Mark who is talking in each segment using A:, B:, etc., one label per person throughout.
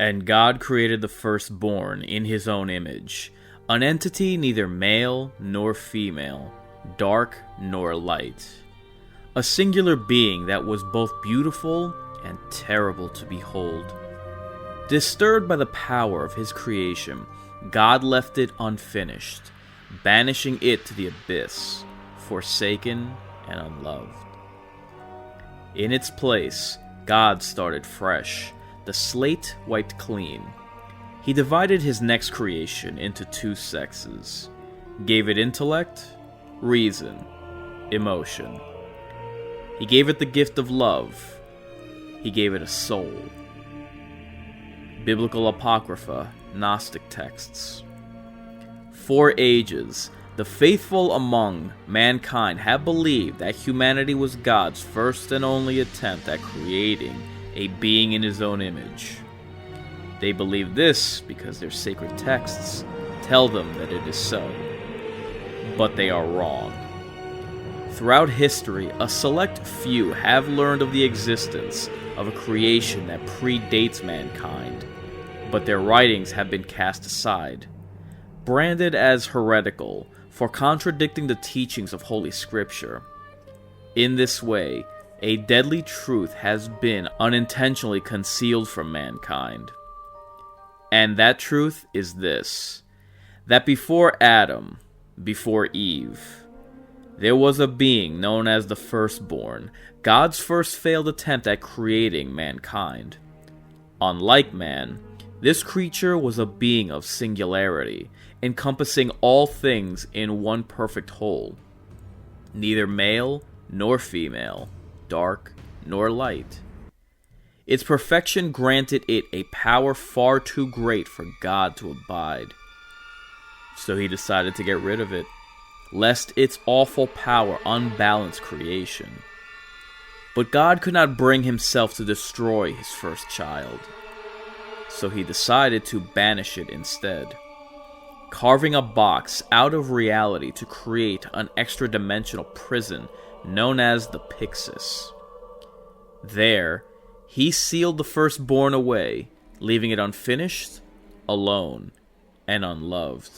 A: And God created the firstborn in his own image, an entity neither male nor female, dark nor light. A singular being that was both beautiful and terrible to behold. Disturbed by the power of his creation, God left it unfinished, banishing it to the abyss, forsaken and unloved. In its place, God started fresh, the slate wiped clean. He divided his next creation into two sexes, gave it intellect, reason, emotion. He gave it the gift of love. He gave it a soul. Biblical Apocrypha, Gnostic texts. For ages, the faithful among mankind have believed that humanity was God's first and only attempt at creating a being in his own image. They believe this because their sacred texts tell them that it is so. But they are wrong. Throughout history, a select few have learned of the existence of a creation that predates mankind, but their writings have been cast aside, branded as heretical for contradicting the teachings of Holy Scripture. In this way, a deadly truth has been unintentionally concealed from mankind. And that truth is this: that before Adam, before Eve, there was a being known as the Firstborn, God's first failed attempt at creating mankind. Unlike man, this creature was a being of singularity, encompassing all things in one perfect whole, neither male nor female, dark nor light. Its perfection granted it a power far too great for God to abide. So he decided to get rid of it, lest its awful power unbalance creation. But God could not bring himself to destroy his first child, so he decided to banish it instead, carving a box out of reality to create an extra-dimensional prison known as the Pyxis. There, he sealed the firstborn away, leaving it unfinished, alone, and unloved.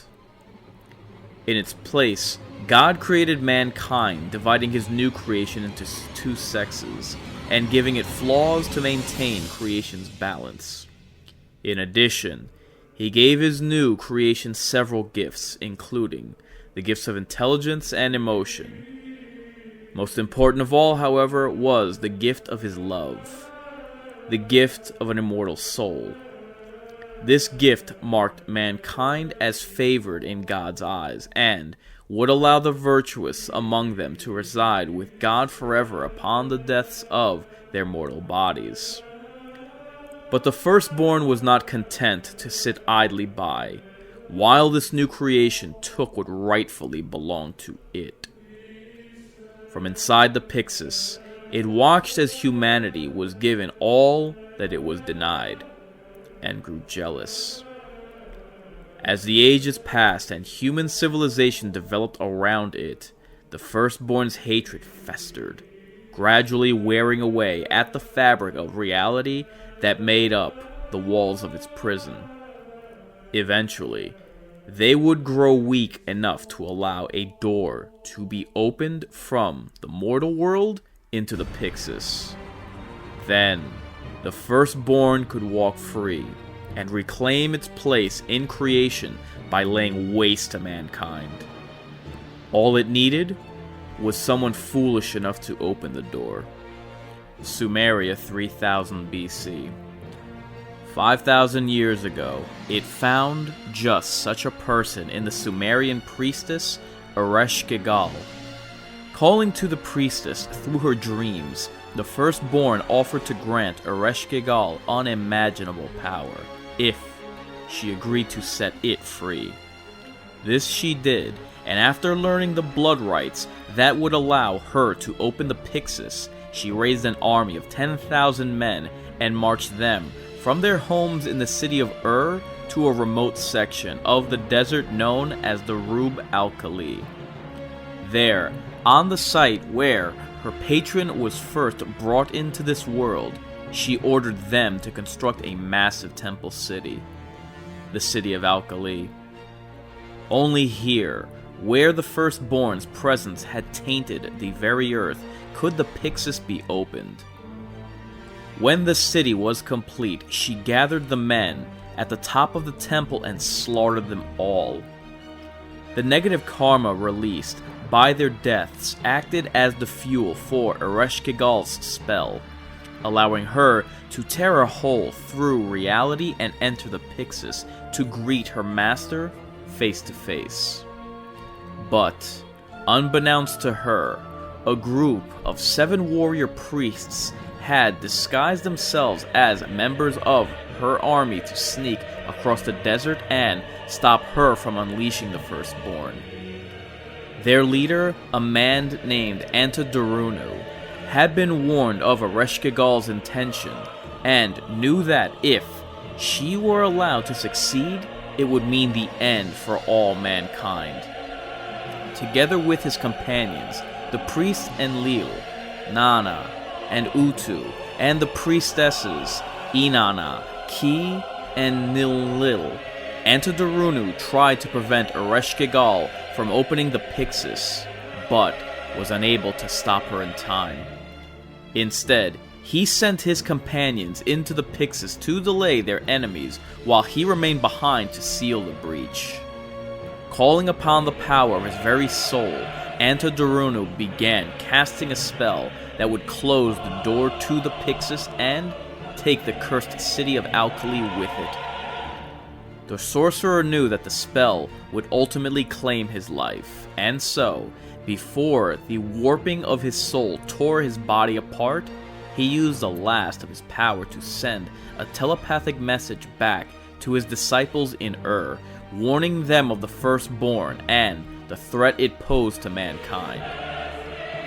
A: In its place, God created mankind, dividing his new creation into two sexes, and giving it flaws to maintain creation's balance. In addition, he gave his new creation several gifts, including the gifts of intelligence and emotion. Most important of all, however, was the gift of his love, the gift of an immortal soul. This gift marked mankind as favored in God's eyes, and would allow the virtuous among them to reside with God forever upon the deaths of their mortal bodies. But the firstborn was not content to sit idly by, while this new creation took what rightfully belonged to it. From inside the Pyxis, it watched as humanity was given all that it was denied, and grew jealous. As the ages passed and human civilization developed around it, the firstborn's hatred festered, gradually wearing away at the fabric of reality that made up the walls of its prison. Eventually, they would grow weak enough to allow a door to be opened from the mortal world into the Pyxis. Then, the firstborn could walk free and reclaim its place in creation by laying waste to mankind. All it needed was someone foolish enough to open the door. Sumeria 3000 BC. 5,000 years ago, it found just such a person in the Sumerian priestess Ereshkigal. Calling to the priestess through her dreams, the firstborn offered to grant Ereshkigal unimaginable power, if she agreed to set it free. This she did, and after learning the blood rites that would allow her to open the Pyxis, she raised an army of 10,000 men and marched them from their homes in the city of to a remote section of the desert known as the Rub al-Khali. There, on the site where her patron was first brought into this world, she ordered them to construct a massive temple city, the city of Khali. Only here, where the Firstborn's presence had tainted the very earth, could the Pyxis be opened. When the city was complete, she gathered the men at the top of the temple and slaughtered them all. The negative karma released by their deaths acted as the fuel for Ereshkigal's spell, allowing her to tear a hole through reality and enter the Pyxis to greet her master face to face. But, unbeknownst to her, a group of 7 warrior priests had disguised themselves as members of her army to sneak across the desert and stop her from unleashing the Firstborn. Their leader, a man named Antidorunu, had been warned of Ereshkigal's intention and knew that if she were allowed to succeed, it would mean the end for all mankind. Together with his companions, the priest Enlil, Nana, and Utu, and the priestesses Inanna, Ki, and Nilil, Antidorunu tried to prevent Ereshkigal from opening the Pyxis, but was unable to stop her in time. Instead, he sent his companions into the Pyxis to delay their enemies while he remained behind to seal the breach. Calling upon the power of his very soul, Antidorunu began casting a spell that would close the door to the Pyxis and take the cursed city of Khali with it. The sorcerer knew that the spell would ultimately claim his life, and so, before the warping of his soul tore his body apart, he used the last of his power to send a telepathic message back to his disciples in warning them of the Firstborn and the threat it posed to mankind.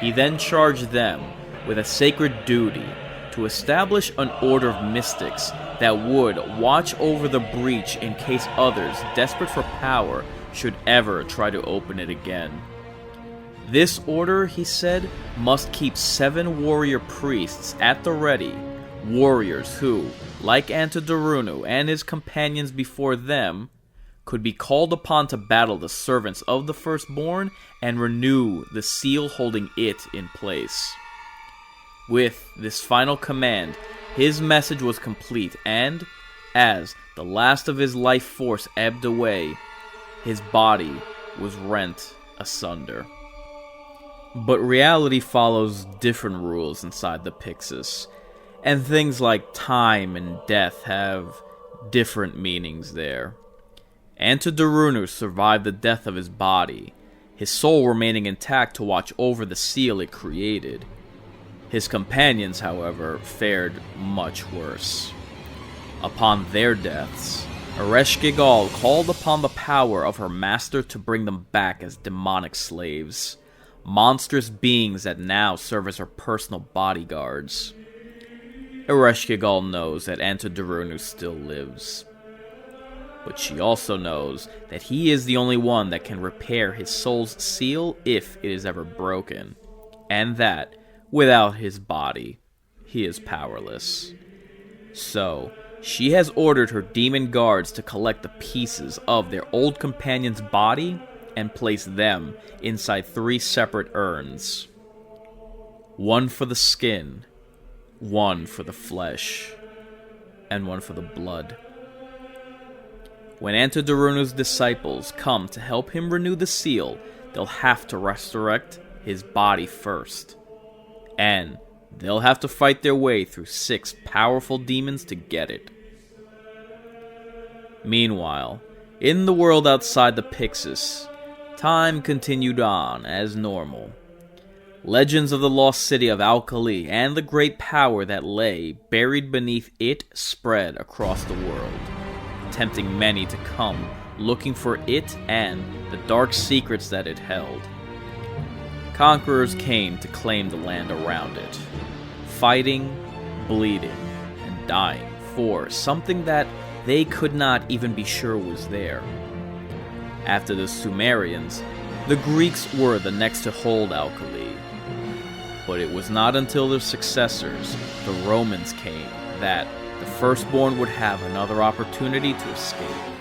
A: He then charged them with a sacred duty to establish an order of mystics that would watch over the breach in case others, desperate for power, should ever try to open it again. This order, he said, must keep 7 warrior priests at the ready, warriors who, like Antidorunu and his companions before them, could be called upon to battle the servants of the Firstborn and renew the seal holding it in place. With this final command, his message was complete, and, as the last of his life force ebbed away, his body was rent asunder. But reality follows different rules inside the Pyxis, and things like time and death have different meanings there. Antidorunu survived the death of his body, his soul remaining intact to watch over the seal it created. His companions, however, fared much worse. Upon their deaths, Ereshkigal called upon the power of her master to bring them back as demonic slaves, monstrous beings that now serve as her personal bodyguards. Ereshkigal knows that Antidorunu still lives, but she also knows that he is the only one that can repair his soul's seal if it is ever broken, and that, without his body, he is powerless. So, she has ordered her demon guards to collect the pieces of their old companion's body and place them inside 3 separate urns. One for the skin, one for the flesh, and one for the blood. When Antidorunu's disciples come to help him renew the seal, they'll have to resurrect his body first. And they'll have to fight their way through 6 powerful demons to get it. Meanwhile, in the world outside the Pyxis, time continued on as normal. Legends of the lost city of Khali and the great power that lay buried beneath it spread across the world, tempting many to come looking for it and the dark secrets that it held. Conquerors came to claim the land around it, fighting, bleeding, and dying for something that they could not even be sure was there. After the Sumerians, the Greeks were the next to hold Khali. But it was not until their successors, the Romans, came that the Firstborn would have another opportunity to escape.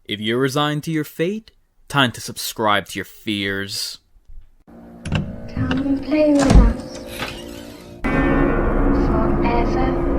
A: If you're resigned to your fate, time to subscribe to your fears.
B: Come and play with us forever.